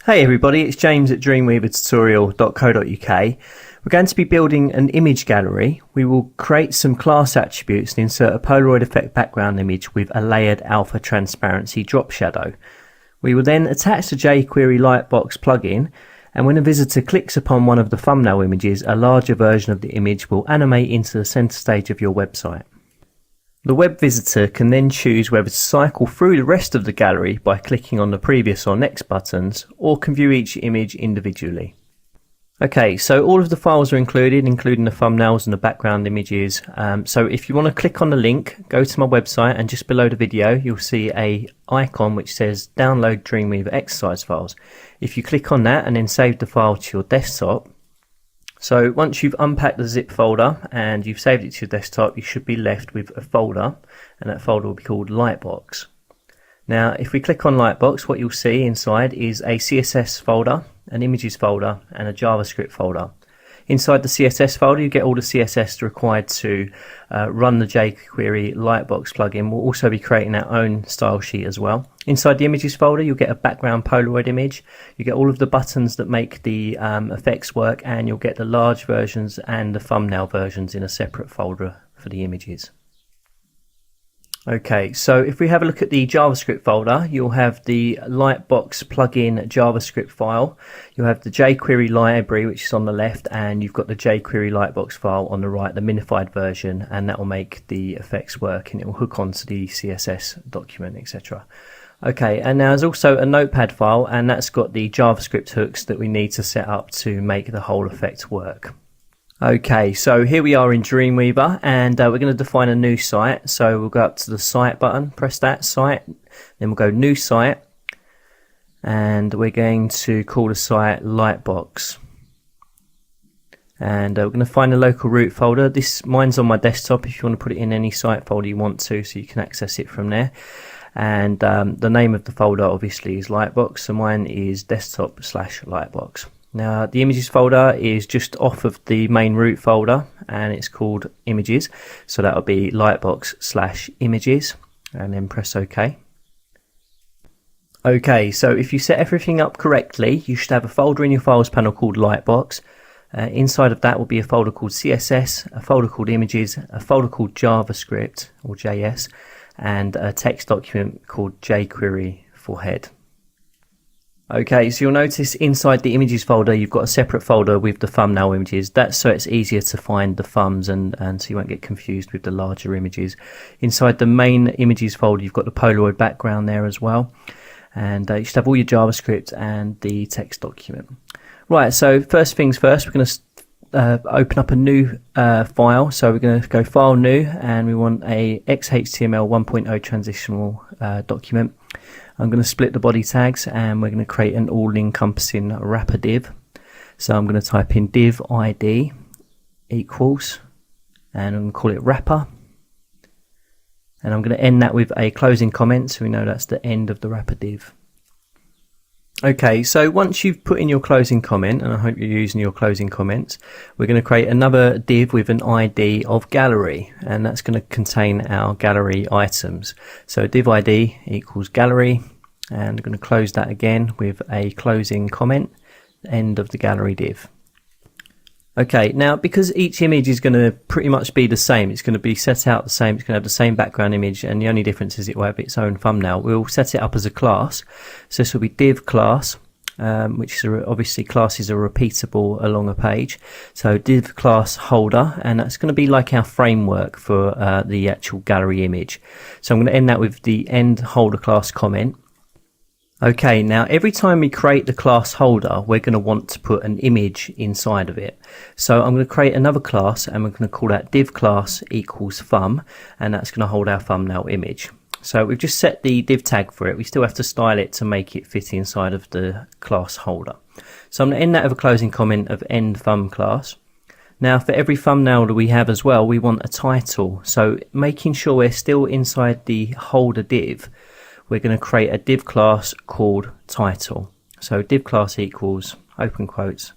Hey everybody, it's James at dreamweavertutorial.co.uk. We're going to be building an image gallery. We will create some class attributes and insert a Polaroid effect background image with a layered alpha transparency drop shadow. We will then attach the jQuery Lightbox plugin, and when a visitor clicks upon one of the thumbnail images, a larger version of the image will animate into the center stage of your website. The web visitor can then choose whether to cycle through the rest of the gallery by clicking on the previous or next buttons, or can view each image individually. Okay, so all of the files are included, including the thumbnails and the background images. So if you want to click on the link, go to my website, and just below the video you'll see a icon which says download Dreamweaver exercise files. If you click on that and then save the file to your desktop, so once you've unpacked the zip folder and you've saved it to your desktop, you should be left with a folder, and that folder will be called Lightbox. Now if we click on Lightbox, what you'll see inside is a CSS folder, an images folder and a JavaScript folder. Inside the CSS folder you get all the CSS required to run the jQuery Lightbox plugin. We'll also be creating our own style sheet as well. Inside the images folder you'll get a background Polaroid image, you get all of the buttons that make the effects work, and you'll get the large versions and the thumbnail versions in a separate folder for the images. Okay, so if we have a look at the JavaScript folder, you'll have the Lightbox plugin JavaScript file, you'll have the jQuery library which is on the left, and you've got the jQuery Lightbox file on the right, the minified version, and that will make the effects work and it will hook onto the CSS document, etc. Okay, and now there's also a notepad file, and that's got the JavaScript hooks that we need to set up to make the whole effect work. Okay, so here we are in Dreamweaver, and we're going to define a new site. So we'll go up to the site button, press that, site, then we'll go new site, and we're going to call the site Lightbox. And we're going to find the local root folder. Mine's on my desktop. If you want to put it in any site folder you want to, so you can access it from there. And the name of the folder obviously is Lightbox, so mine is desktop/Lightbox. Now the images folder is just off of the main root folder, and it's called images, so that will be Lightbox/images, and then press OK. Okay, so if you set everything up correctly, you should have a folder in your files panel called Lightbox. Inside of that will be a folder called CSS, a folder called images, a folder called JavaScript or JS, and a text document called jQuery for head. Okay, so you'll notice inside the images folder you've got a separate folder with the thumbnail images. That's so it's easier to find the thumbs and so you won't get confused with the larger images. Inside the main images folder you've got the Polaroid background there as well, and you should have all your JavaScript and the text document. Right, so first things first, we're going to open up a new file. So we're going to go file new, and we want a XHTML 1.0 transitional document. I'm going to split the body tags, and we're going to create an all-encompassing wrapper div. So I'm going to type in div id equals, and I'm going to call it wrapper, and I'm going to end that with a closing comment, so we know that's the end of the wrapper div. Okay, so once you've put in your closing comment, and I hope you're using your closing comments, we're going to create another div with an ID of gallery, and that's going to contain our gallery items. So div ID equals gallery, and I'm going to close that again with a closing comment, end of the gallery div. Okay, now because each image is going to pretty much be the same, it's going to be set out the same, it's going to have the same background image, and the only difference is it will have its own thumbnail. We'll set it up as a class, so this will be div class, which is obviously classes are repeatable along a page. So div class holder, and that's going to be like our framework for the actual gallery image. So I'm going to end that with the end holder class comment. Okay, now every time we create the class holder, we're going to want to put an image inside of it. So I'm going to create another class, and we're going to call that div class equals thumb, and that's going to hold our thumbnail image. So we've just set the div tag for it. We still have to style it to make it fit inside of the class holder. So I'm going to end that with a closing comment of end thumb class. Now for every thumbnail that we have as well, we want a title. So making sure we're still inside the holder div, we're going to create a div class called title. So div class equals open quotes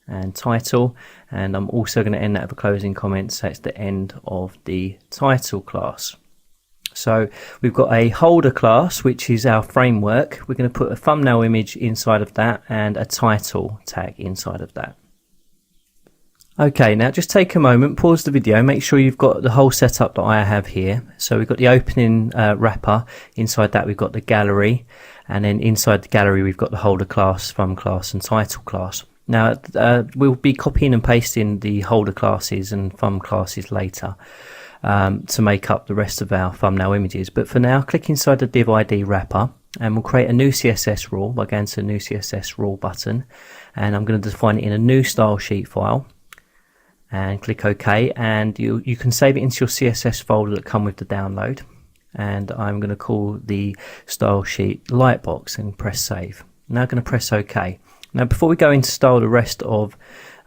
and title, and I'm also going to end that with a closing comment, so it's the end of the title class. So we've got a holder class, which is our framework. We're going to put a thumbnail image inside of that and a title tag inside of that. Okay, now just take a moment, pause the video, make sure you've got the whole setup that I have here. So we've got the opening wrapper, inside that we've got the gallery, and then inside the gallery we've got the holder class, thumb class and title class. Now we'll be copying and pasting the holder classes and thumb classes later to make up the rest of our thumbnail images. But for now, click inside the div ID wrapper and we'll create a new CSS rule by going to the new CSS rule button, and I'm going to define it in a new style sheet file. And click OK, and you can save it into your CSS folder that come with the download, and I'm going to call the style sheet Lightbox and press save. Now I'm going to press OK. Now before we go into style the rest of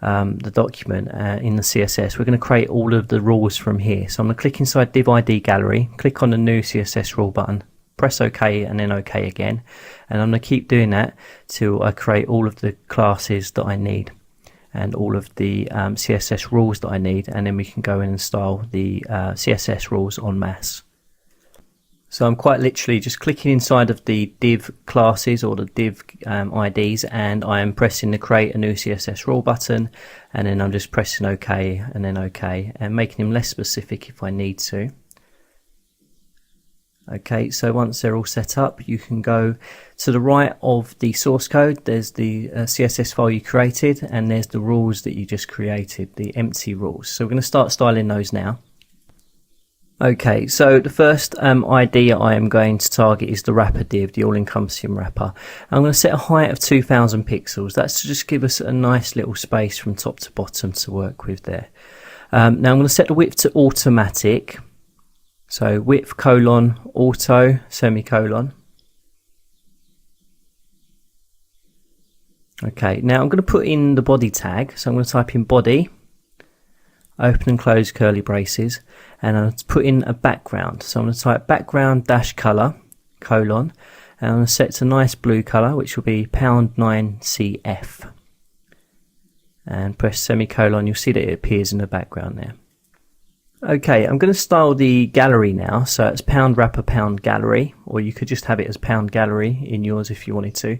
the document in the CSS, we're going to create all of the rules from here. So I'm going to click inside div ID gallery, click on the new CSS rule button, press OK and then OK again, and I'm going to keep doing that till I create all of the classes that I need and all of the CSS rules that I need, and then we can go in and style the CSS rules en masse. So I'm quite literally just clicking inside of the div classes or the div IDs, and I am pressing the create a new CSS rule button, and then I'm just pressing OK and then OK, and making them less specific if I need to. Okay, so once they're all set up, you can go to the right of the source code. There's the CSS file you created, and there's the rules that you just created, the empty rules. So we're going to start styling those now. Okay, so the first ID I am going to target is the wrapper div, the all-encompassing wrapper. I'm going to set a height of 2000 pixels. That's to just give us a nice little space from top to bottom to work with there. Now I'm going to set the width to automatic. So width colon auto semicolon. Okay, now I'm going to put in the body tag. So I'm going to type in body, open and close curly braces, and I'm going to put in a background. So I'm going to type background dash color colon, and I'm going to set to nice blue color, which will be £9CF, and press semicolon. You'll see that it appears in the background there. Okay, I'm going to style the gallery now, so it's pound wrapper pound gallery, or you could just have it as pound gallery in yours if you wanted to.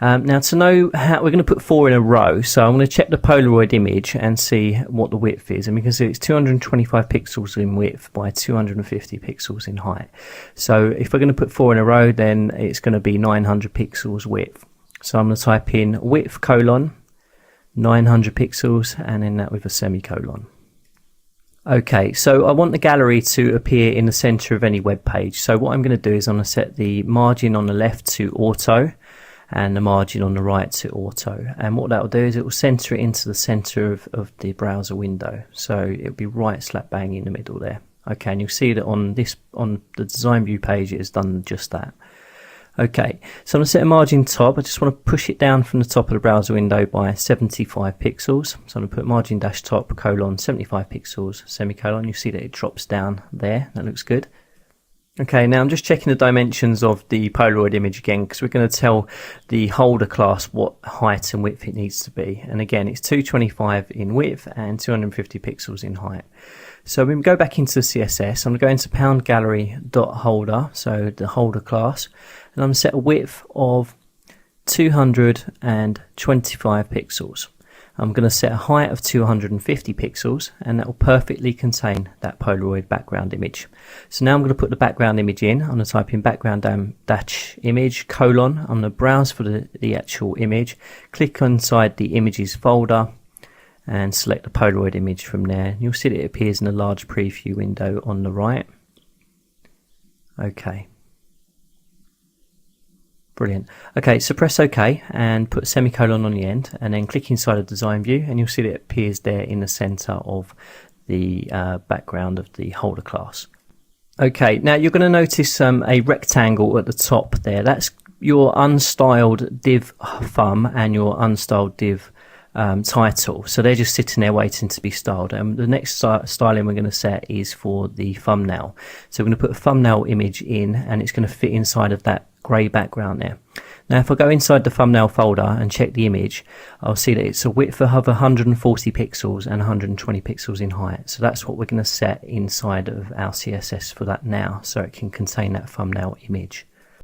Now to know how, we're going to put 4 in a row, so I'm going to check the Polaroid image and see what the width is, and we can see it's 225 pixels in width by 250 pixels in height. So if we're going to put 4 in a row, then it's going to be 900 pixels width. So I'm going to type in width colon 900 pixels and then that with a semicolon. Okay, so I want the gallery to appear in the center of any web page. So what I'm going to do is I'm going to set the margin on the left to auto and the margin on the right to auto. And what that will do is it will center it into the center of the browser window. So it'll be right slap bang in the middle there. Okay, and you'll see that on the design view page it has done just that. Okay, so I'm going to set a margin top. I just want to push it down from the top of the browser window by 75 pixels. So I'm going to put margin dash top colon 75 pixels semicolon. You see that it drops down there. That looks good. Okay, now I'm just checking the dimensions of the Polaroid image again, because we're going to tell the holder class what height and width it needs to be. And again, it's 225 in width and 250 pixels in height. So when we go back into the CSS, I'm going to go into pound gallery dot holder, so the holder class, and I'm going to set a width of 225 pixels. I'm going to set a height of 250 pixels, and that will perfectly contain that Polaroid background image. So now I'm going to put the background image in. I'm going to type in background dash image colon. I'm going to browse for the actual image, click inside the images folder, and select the Polaroid image from there. You'll see that it appears in a large preview window on the right. Okay. Brilliant. Okay, so press OK and put a semicolon on the end, and then click inside the design view, and you'll see that it appears there in the center of the background of the holder class. Okay, now you're going to notice a rectangle at the top there. That's your unstyled div thumb and your unstyled div title. So they're just sitting there waiting to be styled. The next styling we're going to set is for the thumbnail. So we're going to put a thumbnail image in, and it's going to fit inside of that grey background there. Now if I go inside the thumbnail folder and check the image, I'll see that it's a width of 140 pixels and 120 pixels in height. So that's what we're going to set inside of our CSS for that now, so it can contain that thumbnail image.